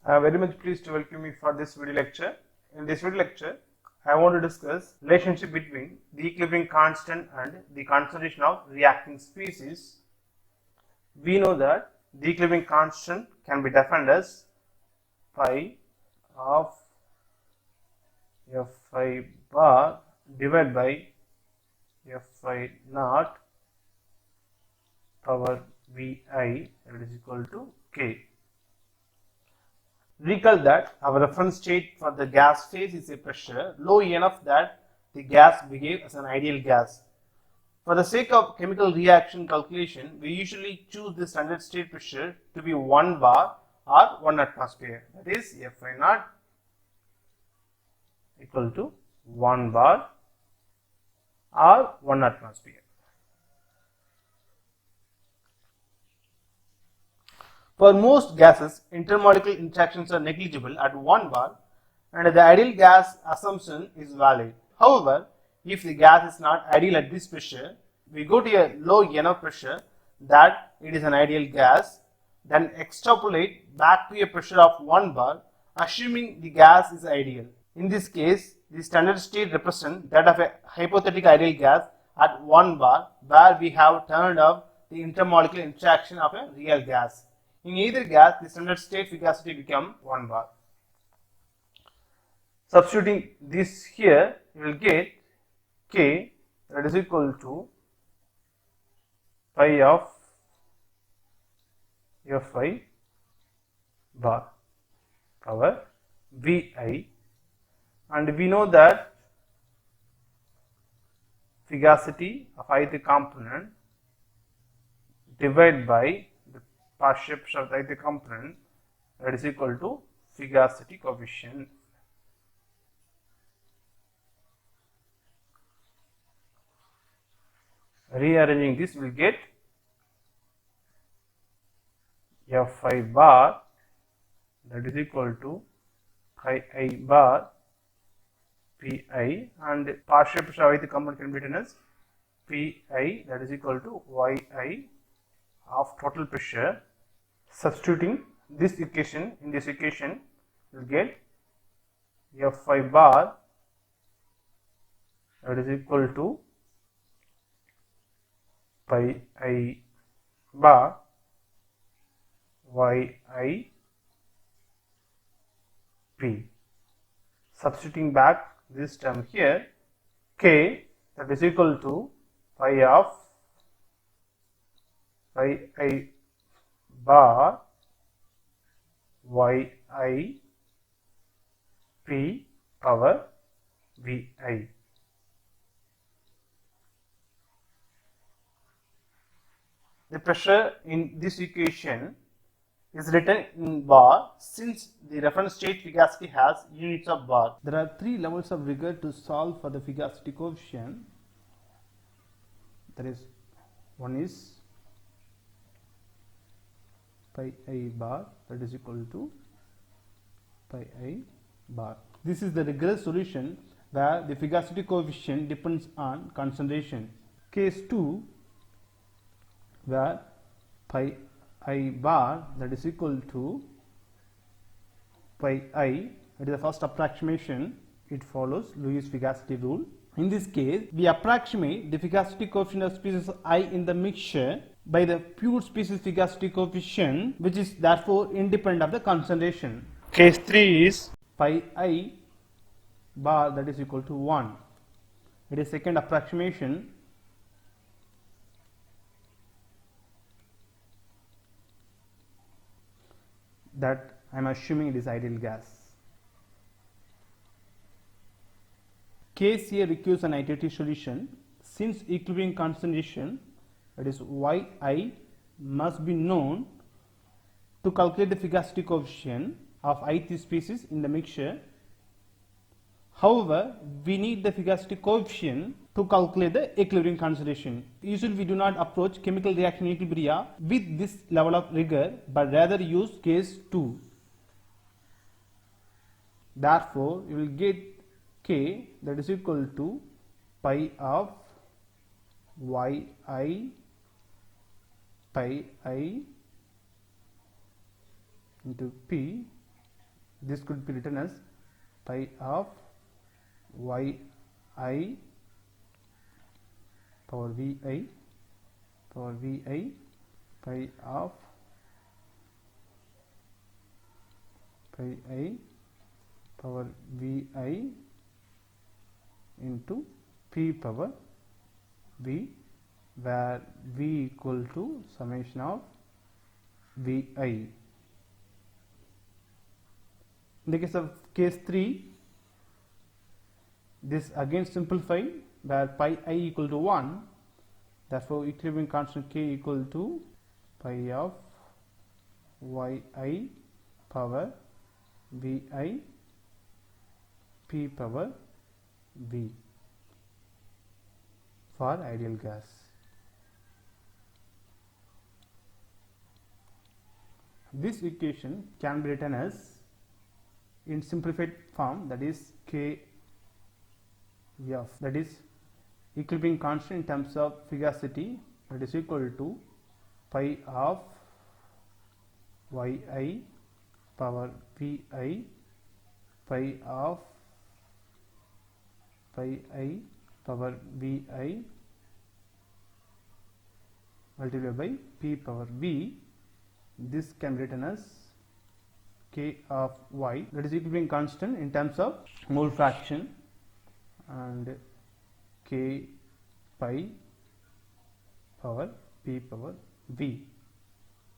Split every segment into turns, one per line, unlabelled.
I am very much pleased to welcome you for this video lecture. In this video lecture, I want to discuss relationship between the equilibrium constant and the concentration of reacting species. We know that the equilibrium constant can be defined as phi of Fi bar divided by Fi naught power Vi, that is equal to K. Recall that our reference state for the gas phase is a pressure low enough that the gas behaves as an ideal gas. For the sake of chemical reaction calculation, we usually choose the standard state pressure to be 1 bar or 1 atmosphere. That is Fi naught equal to 1 bar or 1 atmosphere. For most gases, intermolecular interactions are negligible at 1 bar and the ideal gas assumption is valid. However, if the gas is not ideal at this pressure, we go to a low enough pressure that it is an ideal gas, then extrapolate back to a pressure of 1 bar, assuming the gas is ideal. In this case, the standard state represents that of a hypothetical ideal gas at 1 bar, where we have turned off the intermolecular interaction of a real gas. In either gas, the standard state viscosity becomes 1 bar. Substituting this here, you will get K, that is equal to pi of Fi bar power Vi, and we know that viscosity of ith component divided by the partial pressure of the ith component, that is equal to viscosity coefficient. Rearranging this, we will get Fi bar, that is equal to I bar Pi, and partial pressure of the component can be written as Pi, that is equal to Yi of total pressure. Substituting this equation in this equation, we will get Fi bar, that is equal to pi I bar Yi P. Substituting back this term here, K, that is equal to pi of I bar Yi P power Vi. The pressure in this equation is written in bar since the reference state viscosity has units of bar. There are 3 levels of rigor to solve for the viscosity coefficient. That is, one is pi I bar, that is equal to pi I bar. This is the rigorous solution where the viscosity coefficient depends on concentration. Case 2, where pi I bar, that is equal to pi I, it is the first approximation, it follows Lewis viscosity rule. In this case, we approximate the viscosity coefficient of species I in the mixture by the pure species viscosity coefficient, which is therefore independent of the concentration. Case 3 is pi I bar, that is equal to 1. It is second approximation. That I am assuming it is ideal gas. Case here requires an iterative solution. Since equilibrium concentration, that is Yi, must be known to calculate the viscosity coefficient of ith species in the mixture. However, we need the viscosity coefficient to calculate the equilibrium concentration. Usually we do not approach chemical reaction equilibria with this level of rigor, but rather use case 2. Therefore, you will get K, that is equal to pi of Yi pi I into P This could be written as pi of yi power vi pi of pi I power vi into p power v, where v equal to summation of vi. In the case of case 3, this again simplified, where pi I equal to 1, therefore equilibrium constant k equal to pi of yi power vi p power v for ideal gas. This equation can be written as in simplified form, that is k f, that is equilibrium constant in terms of fugacity, that is equal to pi of yi power vi pi of pi I power vi multiplied by p power v. This can be written as k of y, that is equilibrium constant in terms of mole fraction, and k pi power p power v,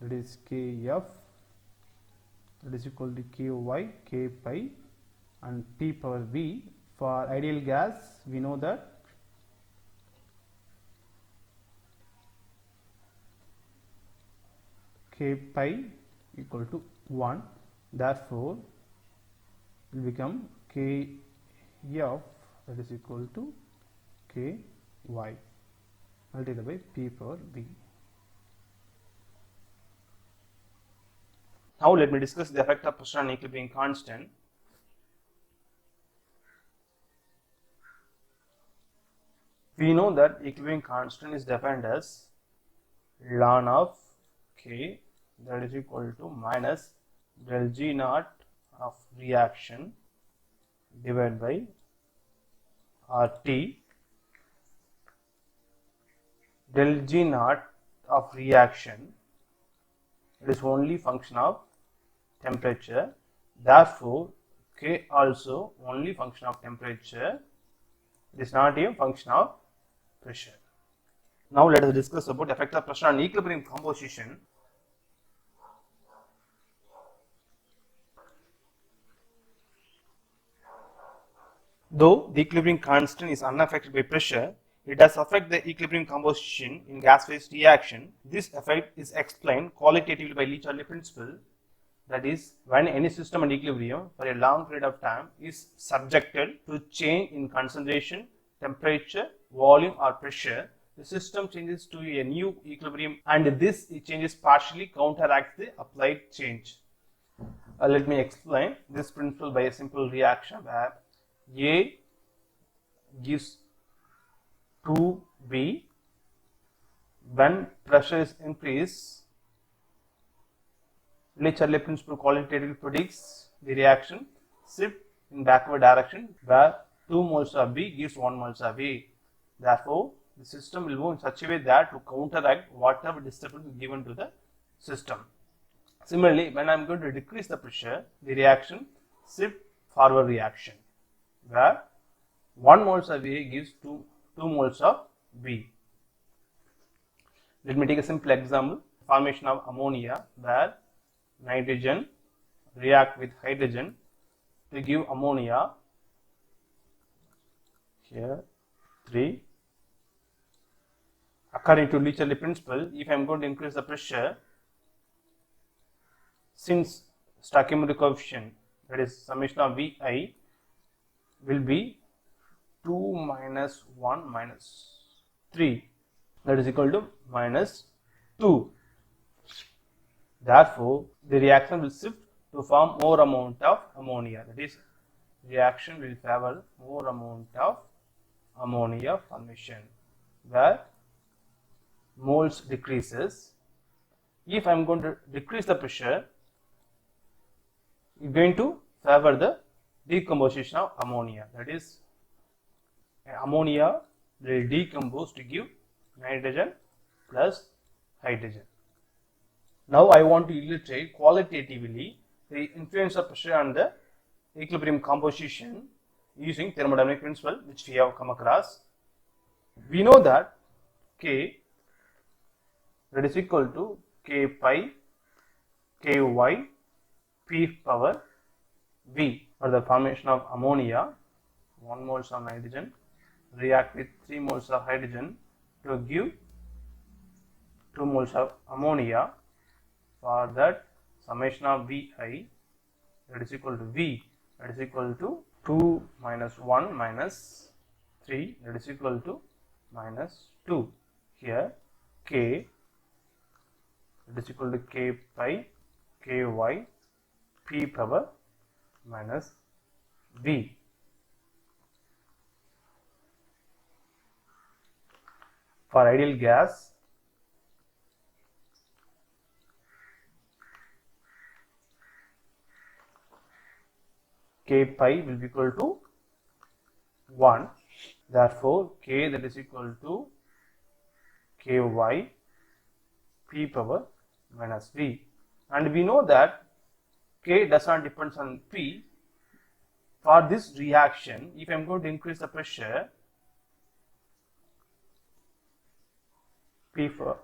that is k f, that is equal to ky k pi and p power v. For ideal gas, we know that k pi equal to 1, therefore will become k f, that is equal to k y multiplied by p power v.
Now let me discuss the effect of pressure on equilibrium constant. We know that equilibrium constant is defined as ln of k, that is equal to minus del G naught of reaction divided by RT. Del G naught of reaction, it is only function of temperature, therefore k also only function of temperature, it is not a function of pressure. Now let us discuss about effect of pressure on equilibrium composition. Though the equilibrium constant is unaffected by pressure, it does affect the equilibrium composition in gas phase reaction. This effect is explained qualitatively by Le-Chatelet principle, that is, when any system in equilibrium for a long period of time is subjected to change in concentration, temperature, volume or pressure, the system changes to a new equilibrium, and this changes partially counteracts the applied change. Let me explain this principle by a simple reaction where A gives 2B. When pressure is increased, Le-Chatelet principle qualitatively predicts the reaction shift in backward direction, where 2 moles of B gives 1 moles of A. Therefore, the system will move in such a way that to counteract whatever disturbance is given to the system. Similarly, when I am going to decrease the pressure, the reaction shift forward reaction, where 1 moles of A gives 2 moles of B. Let me take a simple example, formation of ammonia, where nitrogen react with hydrogen to give ammonia. Here 3. According to Le-Chatelet principle, if I am going to increase the pressure, since stoichiometric coefficient, that is summation of Vi, will be 2 minus 1 minus 3, that is equal to minus 2. Therefore, the reaction will shift to form more amount of ammonia, that is, reaction will favor more amount of ammonia formation, where moles decreases. If I am going to decrease the pressure, it is going to favor the decomposition of ammonia. That is, ammonia will decompose to give nitrogen plus hydrogen. Now I want to illustrate qualitatively the influence of pressure on the equilibrium composition using thermodynamic principle, which we have come across. We know that K, that is equal to K pi Ky P power V for the formation of ammonia. 1 moles of nitrogen react with 3 moles of hydrogen to give 2 moles of ammonia. For that, summation of Vi, that is equal to V, that is equal to 2 minus 1 minus 3, that is equal to minus 2. Here K, that is equal to K pi Ky P power minus V. For ideal gas, K pi will be equal to 1. Therefore, K, that is equal to Ky P power minus V. And we know that K does not depend on P. For this reaction, if I am going to increase the pressure, P power,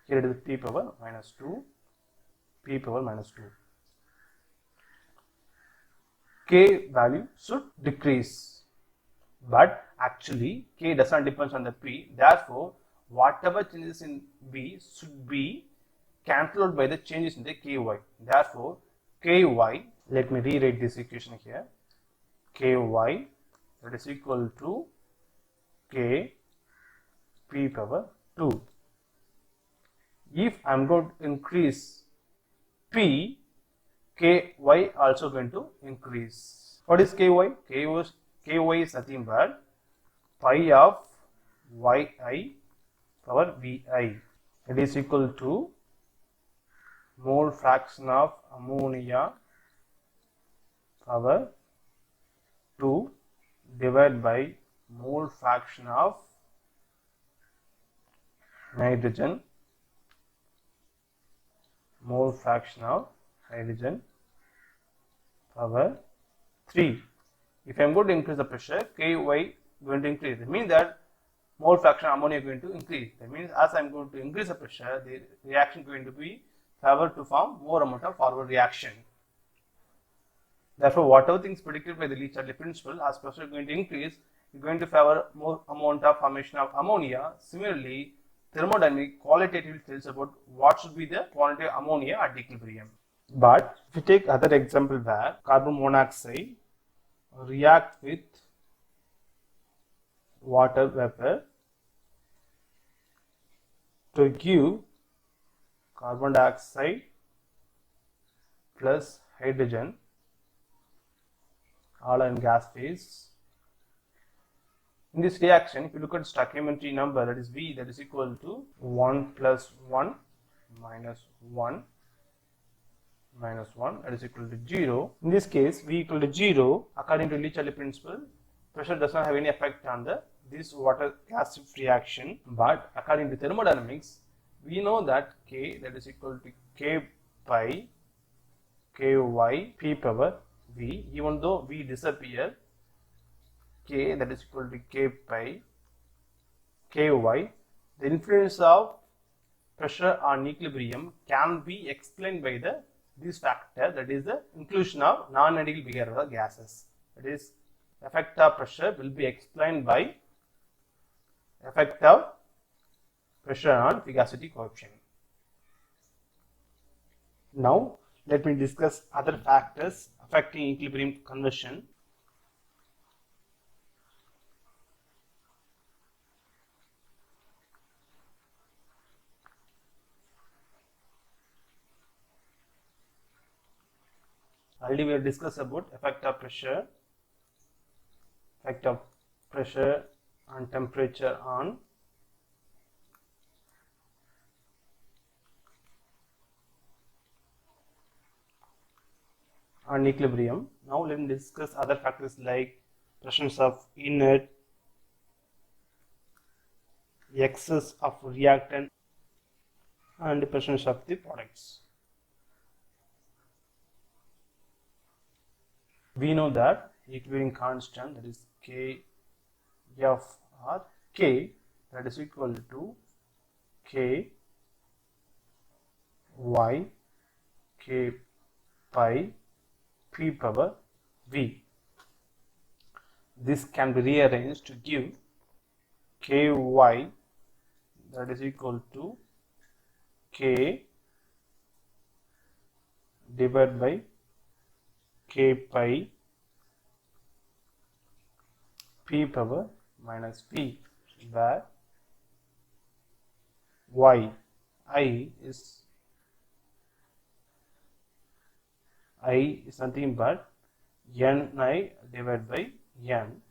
here it is P power minus 2, P power minus 2. K value should decrease, but actually K does not depend on the P. Therefore, whatever changes in V should be cancelled out by the changes in the Ky. Therefore, Ky, let me rewrite this equation here. Ky, that is equal to K P power 2. If I am going to increase P, Ky also going to increase. What is Ky? Ky is nothing but pi of Yi power Vi. It is equal to mole fraction of ammonia power 2 divided by mole fraction of nitrogen, mole fraction of hydrogen power 3. If I am going to increase the pressure, Ky going to increase. That means that mole fraction of ammonia is going to increase. That means as I am going to increase the pressure, the reaction is going to be favored to form more amount of forward reaction. Therefore, whatever things predicted by the Le-Chatelet principle, as pressure is going to increase, is going to favor more amount of formation of ammonia. Similarly, thermodynamic qualitatively tells about what should be the quantity of ammonia at equilibrium. But if you take other example where carbon monoxide react with water vapor to give carbon dioxide plus hydrogen all in gas phase. In this reaction, if you look at stoichiometry number, that is V, that is equal to 1 plus 1 minus 1 minus 1, that is equal to 0. In this case, V equal to 0, according to Le-Chatelet principle, pressure does not have any effect on this water gas shift reaction. But according to thermodynamics, we know that K, that is equal to K pi Ky P power V. Even though V disappear, K, that is equal to K pi Ky, the influence of pressure on equilibrium can be explained by this factor, that is the inclusion of non-ideal behavior of gases. That is, effect of pressure will be explained by effect of pressure on viscosity coefficient. Now, let me discuss other factors affecting equilibrium conversion. Already we have discussed about effect of pressure and temperature on and equilibrium. Now let me discuss other factors like presence of inert, excess of reactant, and presence of the products. We know that equilibrium constant, that is K F or K, that is equal to K Y K pi P power V. This can be rearranged to give Ky, that is equal to K divided by K pi P power minus V, where I is nothing but Ni divided by N.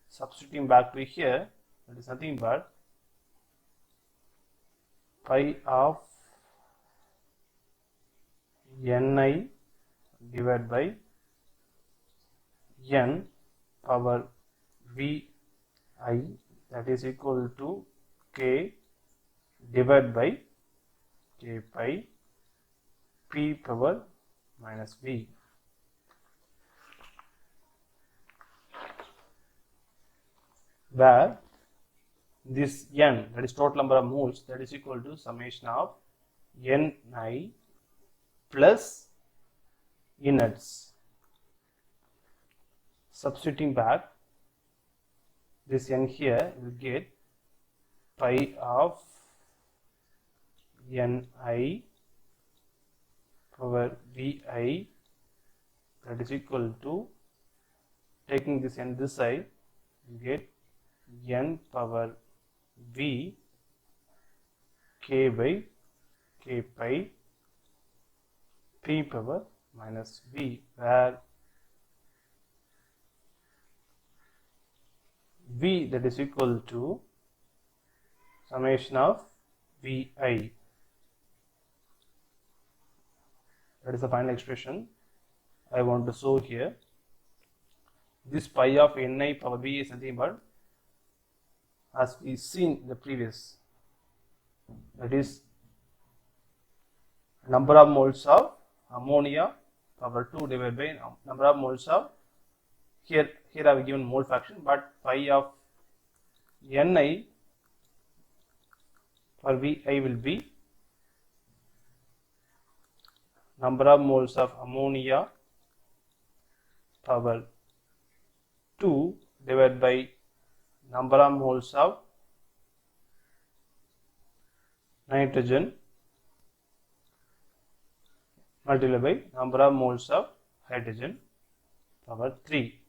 Substituting back to here, that is nothing but pi of Ni divided by N power Vi, that is equal to K divided by K pi P power minus V. Where this N, that is total number of moles, that is equal to summation of Ni plus inerts. Substituting back this N here, you will get pi of Ni power Vi, that is equal to, taking this N this side, you get N power V K by K pi P power minus V, where V, that is equal to summation of Vi. That is the final expression I want to show here. This pi of Ni power V is nothing but, as we seen in the previous, that is number of moles of ammonia power 2 divided by number of moles of, here I have given mole fraction, but pi of Ni for Vi will be number of moles of ammonia power 2 divided by number of moles of nitrogen multiplied by number of moles of hydrogen power 3.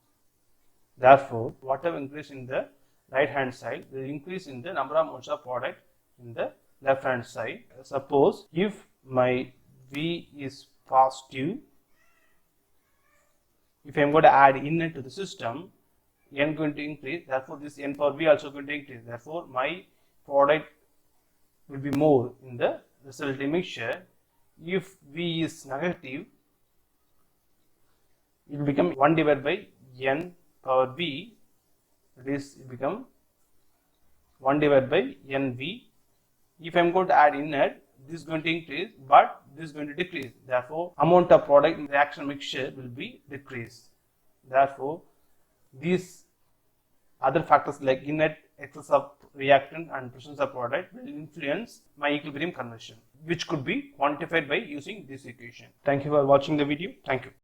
Therefore, whatever increase in the right hand side will increase in the number of moles of product in the left hand side. Suppose if my V is positive, if I am going to add inert to the system, N going to increase, therefore this N power V also going to increase, therefore my product will be more in the resulting mixture. If V is negative, it will become 1 divided by N power V, that is, it become 1 divided by NV. If I am going to add inert, this is going to increase, but this is going to decrease, therefore amount of product in the reaction mixture will be decreased. Therefore, these other factors like inert, excess of reactant and presence of product will influence my equilibrium conversion, which could be quantified by using this equation. Thank you for watching the video. Thank you.